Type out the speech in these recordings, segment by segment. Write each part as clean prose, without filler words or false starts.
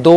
2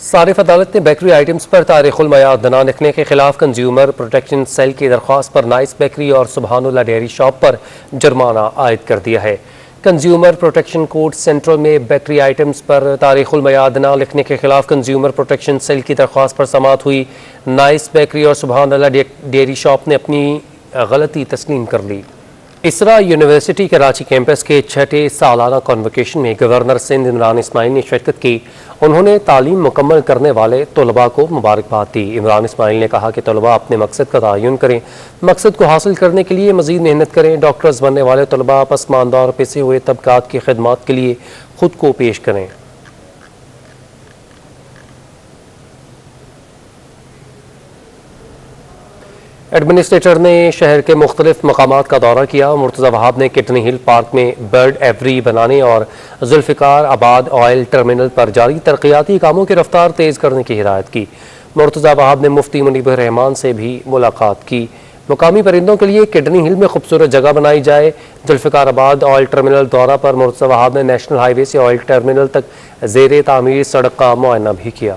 صارف عدالت نے بیکری آئٹمز پر تاریخ المیعاد نہ لکھنے کے خلاف کنزیومر پروٹیکشن سیل کی درخواست پر نائس بیکری اور سبحان اللہ ڈیری شاپ پر جرمانہ عائد کر دیا ہے۔ کنزیومر پروٹیکشن کورٹ سینٹرل میں بیکری آئٹمز پر تاریخ المیعاد نہ لکھنے کے خلاف کنزیومر پروٹیکشن سیل کی درخواست پر سماعت ہوئی۔ نائس بیکری اور سبحان اللہ ڈیری شاپ نے اپنی غلطی تسلیم کر لی۔ اسرا یونیورسٹی کراچی کیمپس کے 6 سالانہ کانوکیشن میں گورنر سندھ عمران اسماعیل نے شرکت کی۔ انہوں نے تعلیم مکمل کرنے والے طلباء کو مبارکباد دی۔ عمران اسماعیل نے کہا کہ طلباء اپنے مقصد کا تعین کریں، مقصد کو حاصل کرنے کے لیے مزید محنت کریں۔ ڈاکٹرز بننے والے طلباء پسماندہ اور پسے ہوئے طبقات کی خدمات کے لیے خود کو پیش کریں۔ ایڈمنسٹریٹر نے شہر کے مختلف مقامات کا دورہ کیا۔ مرتضی وہاب نے کٹنی ہل پارک میں برڈ ایوری بنانے اور ذوالفقار آباد آئل ٹرمینل پر جاری ترقیاتی کاموں کی رفتار تیز کرنے کی ہدایت کی۔ مرتضی وہاب نے مفتی منیب الرحمان سے بھی ملاقات کی۔ مقامی پرندوں کے لیے کٹنی ہل میں خوبصورت جگہ بنائی جائے۔ ذوالفقار آباد آئل ٹرمینل دورہ پر مرتضی وہاب نے نیشنل ہائی وے سے آئل ٹرمینل تک زیر تعمیر سڑک کا معائنہ بھی کیا۔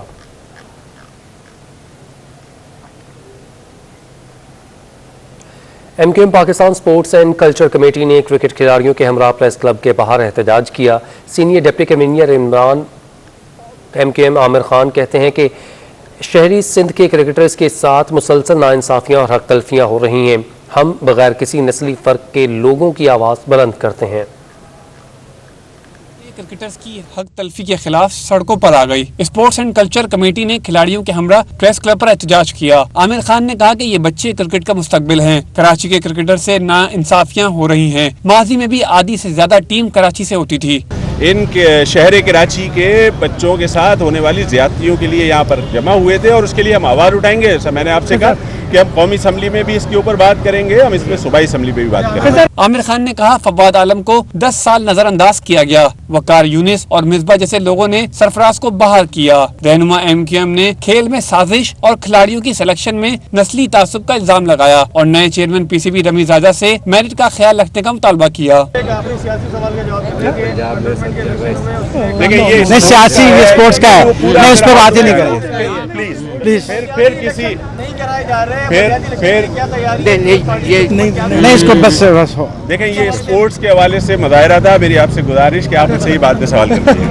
M Q M Pakistan sports and culture committee نے کرکٹ کھلاڑیوں کے ہمراہ پریس کلب کے باہر احتجاج کیا۔ Senior deputy convener M Q M Aamir Khan کہتے ہیں کہ شہری سندھ کے کرکٹرز کے ساتھ مسلسل ناانصافیاں اور حق تلفیاں ہو رہی ہیں۔ ہم بغیر کسی نسلی فرق کے لوگوں کی آواز بلند کرتے ہیں۔ کرکٹرز کی حق تلفی کے خلاف سڑکوں پر آ گئی۔ اسپورٹس اینڈ کلچر کمیٹی نے کھلاڑیوں کے ہمراہ پریس کلب پر احتجاج کیا۔ عامر خان نے کہا کہ یہ بچے کرکٹ کا مستقبل ہیں۔ کراچی کے کرکٹر سے ناانصافیاں ہو رہی ہیں۔ ماضی میں بھی آدھی سے زیادہ ٹیم کراچی سے ہوتی تھی۔ ان شہر کراچی کے بچوں کے ساتھ ہونے والی زیادتیوں کے لیے یہاں پر جمع ہوئے تھے اور اس کے لیے ہم آواز اٹھائیں گے۔ میں نے آپ سے کہا کہ ہم قومی اسمبلی میں بھی اس کے اوپر بات کریں گے، ہم اس میں صوبائی اسمبلی پہ بھی بات کریں گے۔ عامر خان نے کہا فواد عالم کو 10 سال نظر انداز کیا گیا۔ وقار یونس اور مصباح جیسے لوگوں نے سرفراز کو بحال کیا۔ رہنما ایم کیو ایم نے کھیل میں سازش اور کھلاڑیوں کی سلیکشن میں نسلی تعصب کا الزام لگایا اور نئے چیئرمین پی سی بی رمی زادہ سے میرٹ کا خیال رکھنے کا مطالبہ کیا۔ نہیں سیاسی اسپورٹس کا ہے، نہیں اس پہ بات ہی نہیں کریں پلیز۔ پھر کسی نہیں اس کو بس دیکھیں، یہ اسپورٹس کے حوالے سے مظاہرہ تھا۔ میری آپ سے گزارش کہ آپ مجھ سے یہ بات پہ سوال کرتے ہیں۔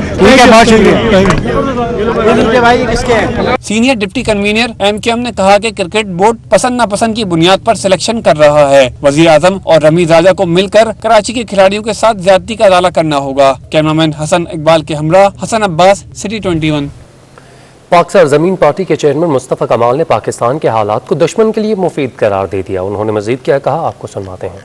Senior deputy convener M Q M نے کہا کہ کرکٹ بورڈ پسند ناپسند کی بنیاد پر سلیکشن کر رہا ہے۔ وزیر اعظم اور رمی زادہ کو مل کر کراچی کے کھلاڑیوں کے ساتھ زیادتی کا ازالہ کرنا ہوگا۔ کیمرامین حسن اقبال کے ہمراہ حسن عباس، سٹی 21۔ پاک سرزمین پارٹی کے چیئرمین مصطفیٰ کمال نے پاکستان کے حالات کو دشمن کے لیے مفید قرار دے دیا۔ انہوں نے مزید کیا کہا، آپ کو سنواتے ہیں۔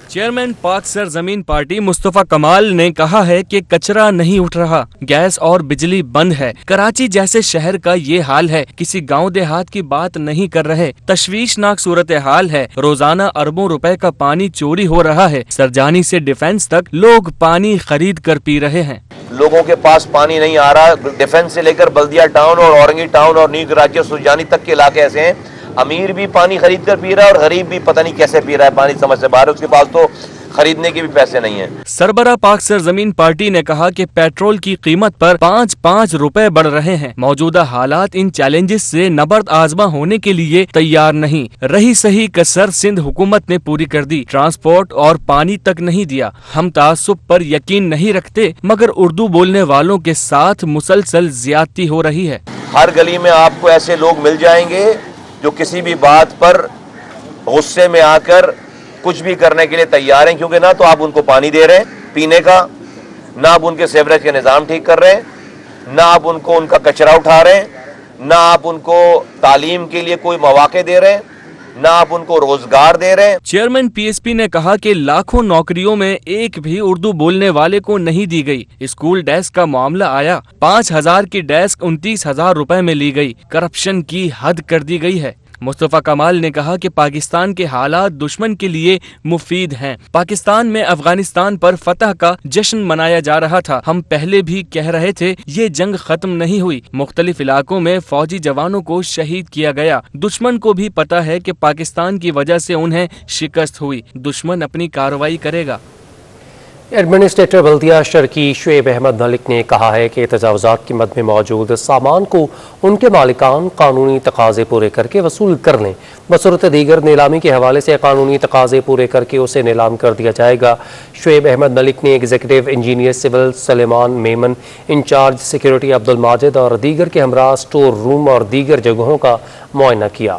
چیئرمین پاک سرزمین پارٹی مصطفیٰ کمال نے کہا ہے کہ کچرا نہیں اٹھ رہا، گیس اور بجلی بند ہے۔ کراچی جیسے شہر کا یہ حال ہے، کسی گاؤں دیہات کی بات نہیں کر رہے۔ تشویشناک صورتحال ہے، روزانہ اربوں روپے کا پانی چوری ہو رہا ہے۔ سرجانی سے ڈیفنس تک لوگ پانی خرید کر پی رہے ہیں۔ لوگوں کے پاس پانی نہیں آ رہا۔ ڈیفنس سے لے کر بلدیہ ٹاؤن اور اورنگی ٹاؤن اور نیو کراچی اور سرجانی تک کے علاقے ایسے ہیں، امیر بھی پانی خرید کر پی رہا ہے اور غریب بھی پتہ نہیں کیسے پی رہا ہے، پانی سمجھ سے باہر، اس کے پاس تو خریدنے کے بھی پیسے نہیں ہیں۔ سربراہ پاک سرزمین پارٹی نے کہا کہ پیٹرول کی قیمت پر 5 روپے بڑھ رہے ہیں۔ موجودہ حالات ان چیلنجز سے نبرد آزما ہونے کے لیے تیار نہیں۔ رہی صحیح کسر سندھ حکومت نے پوری کر دی، ٹرانسپورٹ اور پانی تک نہیں دیا۔ ہم تعصب پر یقین نہیں رکھتے، مگر اردو بولنے والوں کے ساتھ مسلسل زیادتی ہو رہی ہے۔ ہر گلی میں آپ کو ایسے لوگ مل جائیں گے جو کسی بھی بات پر غصے میں آ کر کچھ بھی کرنے کے لیے تیار ہیں، کیونکہ نہ تو آپ ان کو پانی دے رہے ہیں پینے کا، نہ آپ ان کے سیوریج کے نظام ٹھیک کر رہے ہیں، نہ آپ ان کو ان کا کچرا اٹھا رہے ہیں، نہ آپ ان کو تعلیم کے لیے کوئی مواقع دے رہے ہیں، نہ آپ ان کو روزگار دے رہے ہیں۔ چیئرمین پی ایس پی نے کہا کہ لاکھوں نوکریوں میں ایک بھی اردو بولنے والے کو نہیں دی گئی۔ اسکول ڈیسک کا معاملہ آیا، 5000 کی ڈیسک 29,000 روپے میں لی گئی۔ کرپشن کی حد کر دی گئی ہے۔ مصطفیٰ کمال نے کہا کہ پاکستان کے حالات دشمن کے لیے مفید ہیں۔ پاکستان میں افغانستان پر فتح کا جشن منایا جا رہا تھا۔ ہم پہلے بھی کہہ رہے تھے یہ جنگ ختم نہیں ہوئی۔ مختلف علاقوں میں فوجی جوانوں کو شہید کیا گیا۔ دشمن کو بھی پتہ ہے کہ پاکستان کی وجہ سے انہیں شکست ہوئی۔ دشمن اپنی کارروائی کرے گا۔ ایڈمنسٹریٹر بلدیہ شرکی شعیب احمد ملک نے کہا ہے کہ تجاوزات کی مد میں موجود سامان کو ان کے مالکان قانونی تقاضے پورے کر کے وصول کر لیں، بصورت دیگر نیلامی کے حوالے سے قانونی تقاضے پورے کر کے اسے نیلام کر دیا جائے گا۔ شعیب احمد ملک نے ایگزیکٹو انجینئر سول سلیمان میمن، انچارج سیکیورٹی عبدالماجد اور دیگر کے ہمراہ سٹور روم اور دیگر جگہوں کا معائنہ کیا۔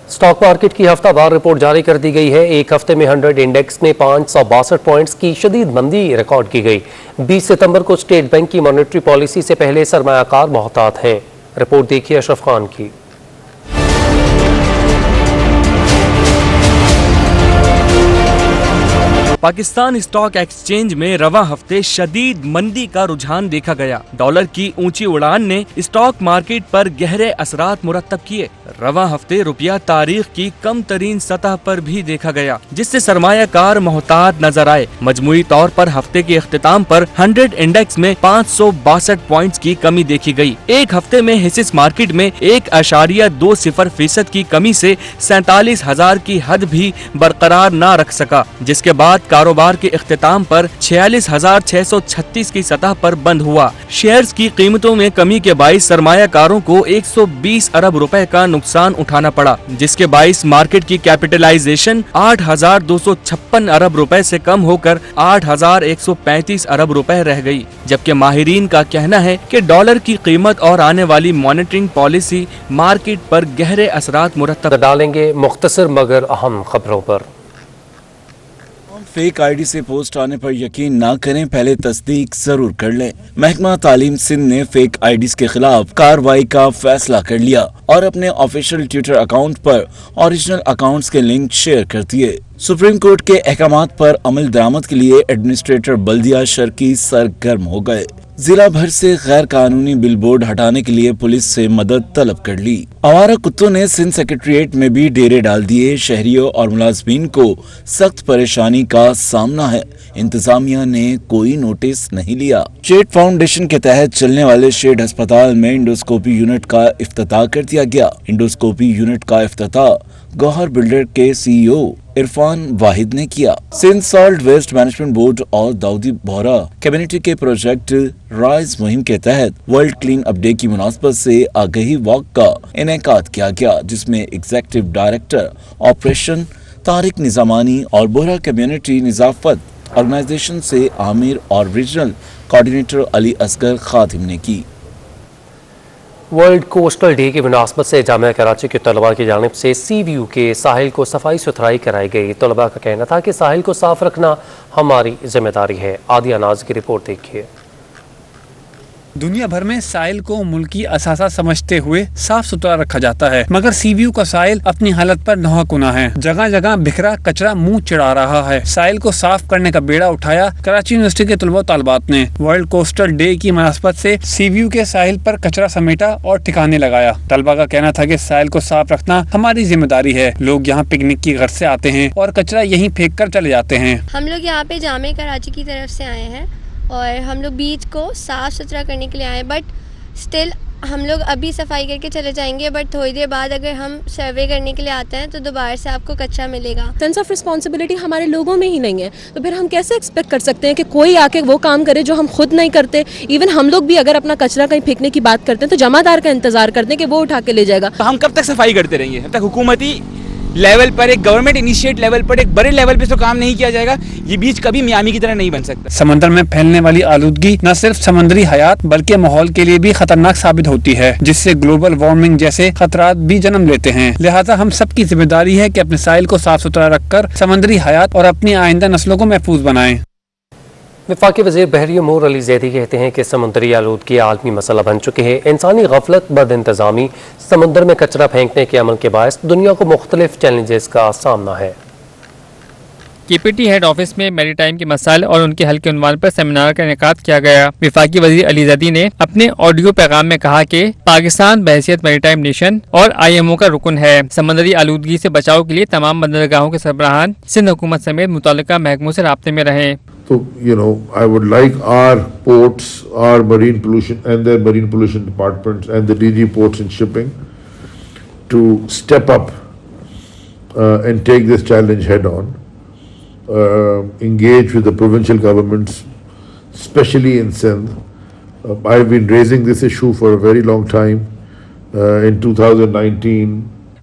اسٹاک مارکیٹ کی ہفتہ وار رپورٹ جاری کر دی گئی ہے۔ ایک ہفتے میں 100 انڈیکس میں 562 پوائنٹس کی شدید مندی ریکارڈ کی گئی۔ 20 ستمبر کو اسٹیٹ بینک کی مانیٹری پالیسی سے پہلے سرمایہ کار محتاط ہیں۔ رپورٹ دیکھیے اشرف خان کی۔ پاکستان اسٹاک ایکسچینج میں رواں ہفتے شدید مندی کا رجحان دیکھا گیا۔ ڈالر کی اونچی اڑان نے اسٹاک مارکیٹ پر گہرے اثرات مرتب کیے۔ رواں ہفتے روپیہ تاریخ کی کم ترین سطح پر بھی دیکھا گیا، جس سے سرمایہ کار محتاط نظر آئے۔ مجموعی طور پر ہفتے کے اختتام پر 100 انڈیکس میں 562 پوائنٹس کی کمی دیکھی گئی۔ ایک ہفتے میں ہسس مارکیٹ میں 1.20% کی کمی سے 47,000 کی حد بھی برقرار نہ رکھ سکا، جس کے بعد کاروبار کے اختتام پر 46,636 کی سطح پر بند ہوا۔ شیئرز کی قیمتوں میں کمی کے باعث سرمایہ کاروں کو 120 ارب روپے کا نقصان اٹھانا پڑا، جس کے باعث مارکیٹ کی کیپٹلائزیشن 8,256 ارب روپے سے کم ہو کر 8,135 ارب روپے رہ گئی، جبکہ ماہرین کا کہنا ہے کہ ڈالر کی قیمت اور آنے والی مانیٹرنگ پالیسی مارکیٹ پر گہرے اثرات مرتب ڈالیں گے۔ مختصر مگر اہم خبروں پر۔ فیک آئی ڈی سے پوسٹ آنے پر یقین نہ کریں، پہلے تصدیق ضرور کر لیں۔ محکمہ تعلیم سندھ نے فیک آئی ڈیز کے خلاف کارروائی کا فیصلہ کر لیا اور اپنے آفیشیل ٹویٹر اکاؤنٹ پر اوریجنل اکاؤنٹس کے لنک شیئر کر دیے۔ سپریم کورٹ کے احکامات پر عمل درآمد کے لیے ایڈمنسٹریٹر بلدیہ شرکی سرگرم ہو گئے۔ ضلع بھر سے غیر قانونی بل بورڈ ہٹانے کے لیے پولیس سے مدد طلب کر لی۔ آوارہ کتوں نے سندھ سیکریٹریٹ میں بھی ڈیرے ڈال دیے۔ شہریوں اور ملازمین کو سخت پریشانی کا سامنا ہے، انتظامیہ نے کوئی نوٹس نہیں لیا۔ شیڈ فاؤنڈیشن کے تحت چلنے والے شیڈ ہسپتال میں انڈوسکوپی یونٹ کا افتتاح کر دیا گیا۔ انڈوسکوپی یونٹ کا افتتاح گوہر بلڈر کے سی ای او عرفان واحد نے کیا۔ Sindh solid waste management board اور داؤدی بہرا کمیونٹی کے پروجیکٹ رائز مہم کے تحت ورلڈ کلین اپ ڈے کی مناسبت سے آگہی واک کا انعقاد کیا گیا، جس میں executive director operation Tariq Nizamani اور بہرا کمیونٹی نظافت آرگنائزیشن سے عامر اور ریجنل کوارڈینیٹر علی اصغر خادم نے کی۔ ورلڈ کوسٹل ڈے کی مناسبت سے جامعہ کراچی کے طلباء کی جانب سے سی ویو کے ساحل کو صفائی ستھرائی کرائی گئی۔ طلباء کا کہنا تھا کہ ساحل کو صاف رکھنا ہماری ذمہ داری ہے۔ عادیہ ناز کی رپورٹ دیکھیے۔ دنیا بھر میں ساحل کو ملکی اثاثہ سمجھتے ہوئے صاف ستھرا رکھا جاتا ہے، مگر سی ویو کا ساحل اپنی حالت پر نوحہ کنا ہے۔ جگہ جگہ بکھرا کچرا منہ چڑھا رہا ہے۔ ساحل کو صاف کرنے کا بیڑا اٹھایا کراچی یونیورسٹی کے طلباء و طالبات نے۔ ورلڈ کوسٹل ڈے کی مناسبت سے سی ویو کے ساحل پر کچرا سمیٹا اور ٹھکانے لگایا۔ طلباء کا کہنا تھا کہ ساحل کو صاف رکھنا ہماری ذمہ داری ہے۔ لوگ یہاں پکنک کی غرض سے آتے ہیں اور کچرا یہیں پھینک کر چلے جاتے ہیں۔ ہم لوگ یہاں پہ جامعہ کراچی کی طرف سے آئے ہیں اور ہم لوگ بیچ کو صاف ستھرا کرنے کے لیے آئے ہیں، بٹ اسٹل ہم لوگ ابھی صفائی کر کے چلے جائیں گے، بٹ تھوڑی دیر بعد اگر ہم سروے کرنے کے لیے آتے ہیں تو دوبارہ سے آپ کو کچرا ملے گا۔ سینس آف رسپانسبلٹی ہمارے لوگوں میں ہی نہیں ہے، تو پھر ہم کیسے ایکسپیکٹ کر سکتے ہیں کہ کوئی آ کے وہ کام کرے جو ہم خود نہیں کرتے۔ ایون ہم لوگ بھی اگر اپنا کچرا کہیں پھینکنے کی بات کرتے ہیں تو جمع دار کا انتظار کرتے ہیں کہ وہ اٹھا کے لے جائے گا۔ ہم کب تک صفائی کرتے رہیں گے؟ جب تک حکومتی لیول پر، ایک گورنمنٹ انیشیٹ لیول پر، ایک بڑے لیول پہ تو کام نہیں کیا جائے گا، یہ بیچ کبھی میامی کی طرح نہیں بن سکتا۔ سمندر میں پھیلنے والی آلودگی نہ صرف سمندری حیات بلکہ ماحول کے لیے بھی خطرناک ثابت ہوتی ہے، جس سے گلوبل وارمنگ جیسے خطرات بھی جنم لیتے ہیں۔ لہٰذا ہم سب کی ذمہ داری ہے کہ اپنے ساحل کو صاف ستھرا رکھ کر سمندری حیات اور اپنی آئندہ نسلوں کو محفوظ بنائیں۔ وفاقی وزیر بحری امور علی زیدی کہتے ہیں کہ سمندری آلودگی عالمی مسئلہ بن چکی ہے۔ انسانی غفلت، بد انتظامی، سمندر میں کچرا پھینکنے کے عمل کے باعث دنیا کو مختلف چیلنجز کا سامنا ہے۔ کے پی ٹی ہیڈ آفس میں میری ٹائم کے مسائل اور ان کے حل کے عنوان پر سیمینار کا انعقاد کیا گیا۔ وفاقی وزیر علی زیدی نے اپنے آڈیو پیغام میں کہا کہ پاکستان بحیثیت میری ٹائم نیشن اور آئی ایم او کا رکن ہے۔ سمندری آلودگی سے بچاؤ کے لیے تمام بندرگاہوں کے سربراہان سندھ حکومت سمیت متعلقہ محکموں سے رابطے میں رہیں۔ So, I would like our ports, our marine pollution and their marine pollution departments and the DG ports and shipping to step up and take this challenge head on, engage with the provincial governments, especially in Sindh. I've been raising this issue for a very long time. In 2019,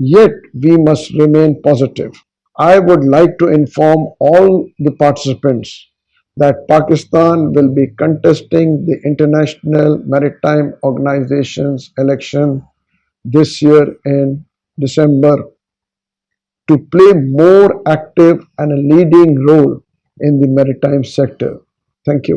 Yet we must remain positive. I would like to inform all the participants that Pakistan will be contesting the International Maritime Organization's election this year in December to play more active and a leading role in the maritime sector. Thank you.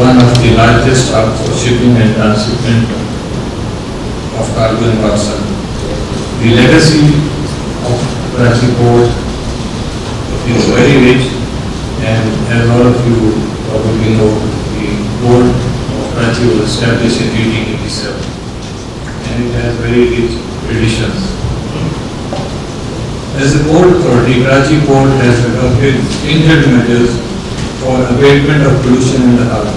One of the largest hubs for shipping and transshipment of cargo in Pakistan. The legacy of Karachi Port is very rich, and as all of you probably know, the port of Karachi was established in 1887, and it has very rich traditions. As the Port Authority, Karachi Port has adopted stringent measures for abatement of pollution in the harbour.